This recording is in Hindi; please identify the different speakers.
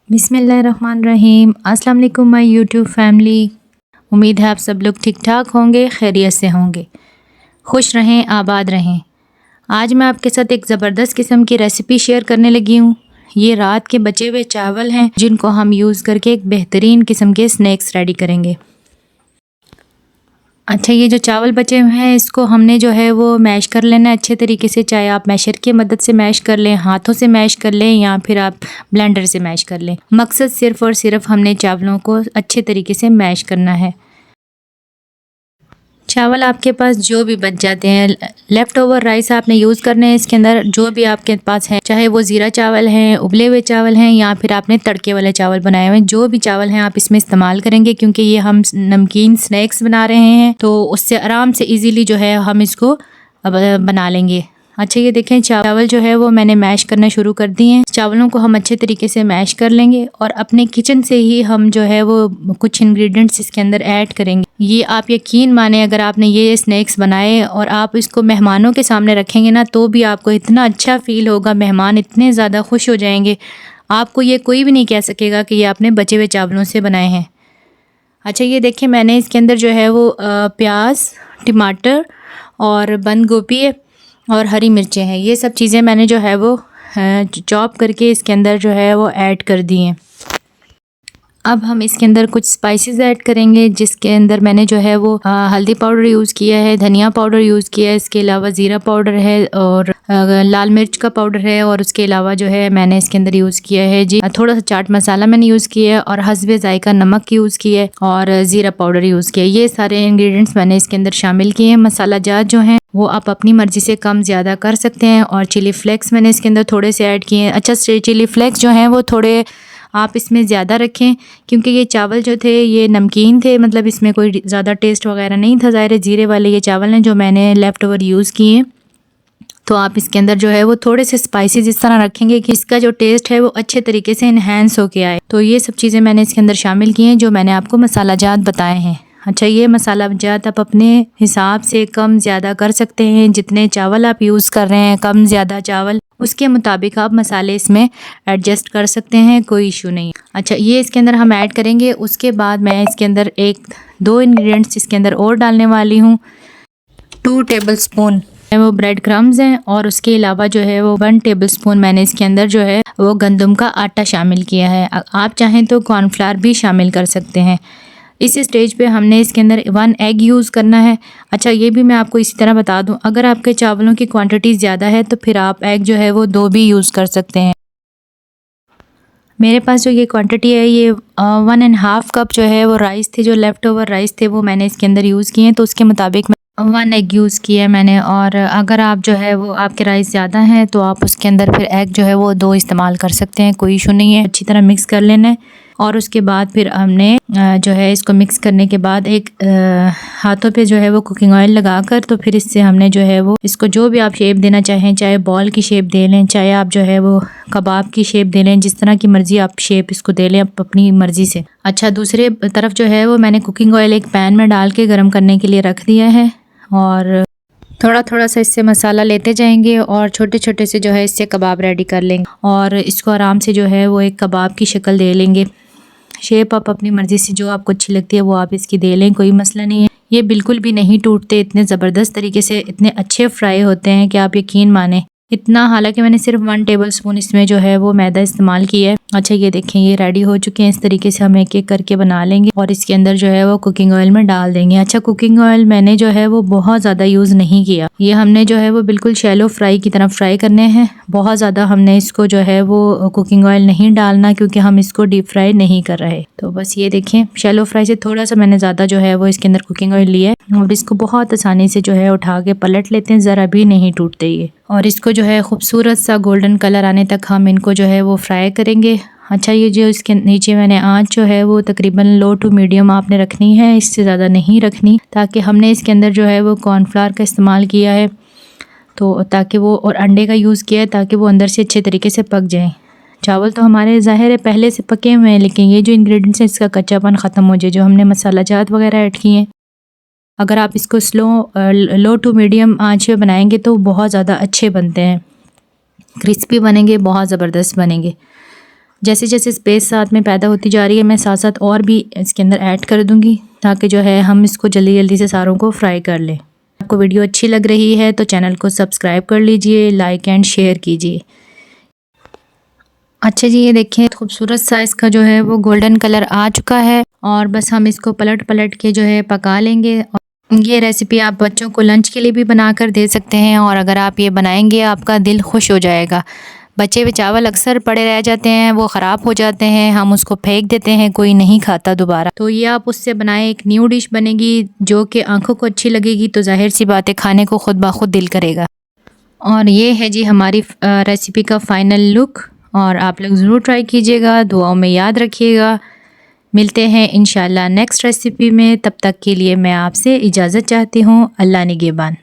Speaker 1: बिस्मिल्लाहिर्रहमानिर्रहीम। अस्सलाम वालेकुम माय यूट्यूब फैमिली। उम्मीद है आप सब लोग ठीक ठाक होंगे, खैरियत से होंगे, खुश रहें, आबाद रहें। आज मैं आपके साथ एक ज़बरदस्त किस्म की रेसिपी शेयर करने लगी हूँ। ये रात के बचे हुए चावल हैं जिनको हम यूज़ करके एक बेहतरीन किस्म के स्नैक्स रेडी करेंगे। अच्छा, ये जो चावल बचे हुए हैं इसको हमने जो है वो मैश कर लेना है अच्छे तरीके से। चाहे आप मैशर की मदद से मैश कर लें, हाथों से मैश कर लें या फिर आप ब्लेंडर से मैश कर लें। मकसद सिर्फ़ और सिर्फ हमने चावलों को अच्छे तरीके से मैश करना है। चावल आपके पास जो भी बच जाते हैं, लेफ़्ट ओवर राइस आपने यूज़ करने हैं इसके अंदर, जो भी आपके पास है, चाहे वो ज़ीरा चावल हैं, उबले हुए चावल हैं या फिर आपने तड़के वाले चावल बनाए हुए हैं, जो भी चावल हैं आप इसमें इस्तेमाल करेंगे क्योंकि ये हम नमकीन स्नैक्स बना रहे हैं तो उससे आराम से ईज़िली जो है हम इसको बना लेंगे। अच्छा, ये देखें चावल जो है वो मैंने मैश करना शुरू कर दिए हैं। चावलों को हम अच्छे तरीके से मैश कर लेंगे और अपने किचन से ही हम जो है वो कुछ इंग्रेडिएंट्स इसके अंदर ऐड करेंगे। ये आप यकीन माने, अगर आपने ये स्नैक्स बनाए और आप इसको मेहमानों के सामने रखेंगे ना तो भी आपको इतना अच्छा फ़ील होगा, मेहमान इतने ज़्यादा खुश हो जाएंगे, आपको ये कोई भी नहीं कह सकेगा कि ये आपने बचे हुए चावलों से बनाए हैं। अच्छा, ये देखिए मैंने इसके अंदर जो है वो प्याज, टमाटर और बंद गोभी और हरी मिर्चें हैं, ये सब चीज़ें मैंने जो है वो चॉप करके इसके अंदर जो है वो ऐड कर दी हैं। अब हम इसके अंदर कुछ स्पाइसेस ऐड करेंगे जिसके अंदर मैंने जो है वो हल्दी पाउडर यूज़ किया है, धनिया पाउडर यूज़ किया है, इसके अलावा ज़ीरा पाउडर है और लाल मिर्च का पाउडर है और उसके अलावा जो है मैंने इसके अंदर यूज़ किया है जी थोड़ा सा चाट मसाला मैंने यूज़ किया है और हस्बे ज़ायका नमक यूज़ किया है और ज़ीरा पाउडर यूज़ किया है। ये सारे इंग्रेडिएंट्स मैंने इसके अंदर शामिल किए हैं। मसाला जात जो हैं वो आप अपनी मर्ज़ी से कम ज़्यादा कर सकते हैं और चिली फ्लेक्स मैंने इसके अंदर थोड़े से ऐड किए हैं। अच्छा, चिली फ्लेक्स जो हैं वो थोड़े आप इसमें ज़्यादा रखें क्योंकि ये चावल जो थे ये नमकीन थे, मतलब इसमें कोई ज़्यादा टेस्ट वगैरह नहीं था। ज़ाहिर है ज़ीरे वाले ये चावल हैं जो मैंने लेफ़्ट ओवर यूज़ किए हैं, तो आप इसके अंदर जो है वो थोड़े से स्पाइसेस इस तरह रखेंगे कि इसका जो टेस्ट है वो अच्छे तरीके से इन्हेंस होके आए। तो ये सब चीज़ें मैंने इसके अंदर शामिल की हैं जो मैंने आपको मसाला जात बताए हैं। अच्छा, ये मसाला जात आप अपने हिसाब से कम ज़्यादा कर सकते हैं, जितने चावल आप यूज़ कर रहे हैं कम ज़्यादा चावल उसके मुताबिक आप मसाले इसमें एडजस्ट कर सकते हैं, कोई इशू नहीं। अच्छा, ये इसके अंदर हम ऐड करेंगे। उसके बाद मैं इसके अंदर दो इंग्रेडिएंट्स इसके अंदर और डालने वाली हूँ। 2 टेबलस्पून वो ब्रेड क्रम्स हैं और उसके अलावा जो है वो 1 टेबलस्पून मैंने इसके अंदर जो है वो गंदम का आटा शामिल किया है। आप चाहें तो कॉर्नफ्लावर भी शामिल कर सकते हैं। इस स्टेज पे हमने इसके अंदर 1 एग यूज़ करना है। अच्छा, ये भी मैं आपको इसी तरह बता दूं, अगर आपके चावलों की क्वांटिटी ज़्यादा है तो फिर आप एग जो है वो 2 भी यूज़ कर सकते हैं। मेरे पास जो ये क्वांटिटी है ये 1.5 कप जो है वो राइस थे, जो लेफ़्ट ओवर राइस थे वो मैंने इसके अंदर यूज़ किए हैं, तो उसके मुताबिक 1 एग यूज़ किया है मैंने। और अगर आप जो है वो आपके राइस ज़्यादा हैं तो आप उसके अंदर फिर एग जो है वो 2 इस्तेमाल कर सकते हैं, कोई इशू नहीं है। अच्छी तरह मिक्स कर लेना है और उसके बाद फिर हमने जो है इसको मिक्स करने के बाद एक हाथों पे जो है वो कुकिंग ऑयल लगाकर तो फिर इससे हमने जो है वो इसको जो भी आप शेप देना चाहें, चाहे बॉल की शेप दे लें, चाहे आप जो है वो कबाब की शेप दे लें, जिस तरह की मर्ज़ी आप शेप इसको दे लें अपनी मर्ज़ी से। अच्छा, दूसरे तरफ जो है वो मैंने कुकिंग ऑयल एक पैन में डाल के गर्म करने के लिए रख दिया है और थोड़ा थोड़ा सा इससे मसाला लेते जाएंगे और छोटे छोटे से जो है इससे कबाब रेडी कर लेंगे और इसको आराम से जो है वो एक कबाब की शक्ल दे लेंगे। शेप आप अपनी मर्ज़ी से जो आपको अच्छी लगती है वो आप इसकी दे लें, कोई मसला नहीं है। ये बिल्कुल भी नहीं टूटते, इतने ज़बरदस्त तरीके से इतने अच्छे फ्राई होते हैं कि आप यकीन माने इतना। हालांकि मैंने सिर्फ 1 टेबलस्पून इसमें जो है वो मैदा इस्तेमाल किया है। अच्छा, ये देखें ये रेडी हो चुके हैं। इस तरीके से हम एक एक करके बना लेंगे और इसके अंदर जो है वो कुकिंग ऑयल में डाल देंगे। अच्छा, कुकिंग ऑयल मैंने जो है वो बहुत ज़्यादा यूज़ नहीं किया, ये हमने जो है वो बिल्कुल शैलो फ्राई की तरह फ्राई करने हैं। बहुत ज़्यादा हमने इसको जो है वो कुकिंग ऑयल नहीं डालना क्योंकि हम इसको डीप फ्राई नहीं कर रहे। तो बस ये देखें शैलो फ्राई से थोड़ा सा मैंने ज़्यादा जो है वो इसके अंदर कुकिंग ऑयल लिया है और इसको बहुत आसानी से जो है उठा के पलट लेते हैं, ज़रा भी नहीं टूटते ये। और इसको जो है खूबसूरत सा गोल्डन कलर आने तक हम इनको जो है वो फ्राई करेंगे। अच्छा, ये जो इसके नीचे मैंने आंच जो है वो तकरीबन लो टू मीडियम आपने रखनी है, इससे ज़्यादा नहीं रखनी, ताकि हमने इसके अंदर जो है वो कॉर्नफ्लावर का इस्तेमाल किया है तो ताकि वो, और अंडे का यूज़ किया है ताकि वो अंदर से अच्छे तरीके से पक जाएँ। चावल तो हमारे ज़ाहिर है पहले से पके हुए हैं, लेकिन ये जो इंग्रेडिएंट्स हैं इसका कच्चापन ख़त्म हो जाए, जो हमने मसाला जात वगैरह ऐड किए हैं। अगर आप इसको लो टू मीडियम आंच पे बनाएंगे तो बहुत ज़्यादा अच्छे बनते हैं, क्रिस्पी बनेंगे, बहुत ज़बरदस्त बनेंगे। जैसे जैसे स्पेस साथ में पैदा होती जा रही है मैं साथ साथ और भी इसके अंदर ऐड कर दूँगी ताकि जो है हम इसको जल्दी जल्दी से सारों को फ्राई कर लें। आपको वीडियो अच्छी लग रही है तो चैनल को सब्सक्राइब कर लीजिए, लाइक एंड शेयर कीजिए। अच्छा जी, ये देखिए खूबसूरत सा इसका जो है वो गोल्डन कलर आ चुका है और बस हम इसको पलट पलट के जो है पका लेंगे। ये रेसिपी आप बच्चों को लंच के लिए भी बनाकर दे सकते हैं और अगर आप ये बनाएंगे आपका दिल खुश हो जाएगा। बचे हुए चावल अक्सर पड़े रह जाते हैं, वो ख़राब हो जाते हैं, हम उसको फेंक देते हैं, कोई नहीं खाता दोबारा। तो ये आप उससे बनाएं, एक न्यू डिश बनेगी जो कि आंखों को अच्छी लगेगी तो जाहिर सी बात है खाने को खुद ब खुद दिल करेगा। और ये है जी हमारी रेसिपी का फ़ाइनल लुक और आप लोग ज़रूर ट्राई कीजिएगा, दुआओं में याद रखिएगा। मिलते हैं इंशाल्लाह नेक्स्ट रेसिपी में, तब तक के लिए मैं आपसे इजाज़त चाहती हूँ। अल्लाह निगहबान।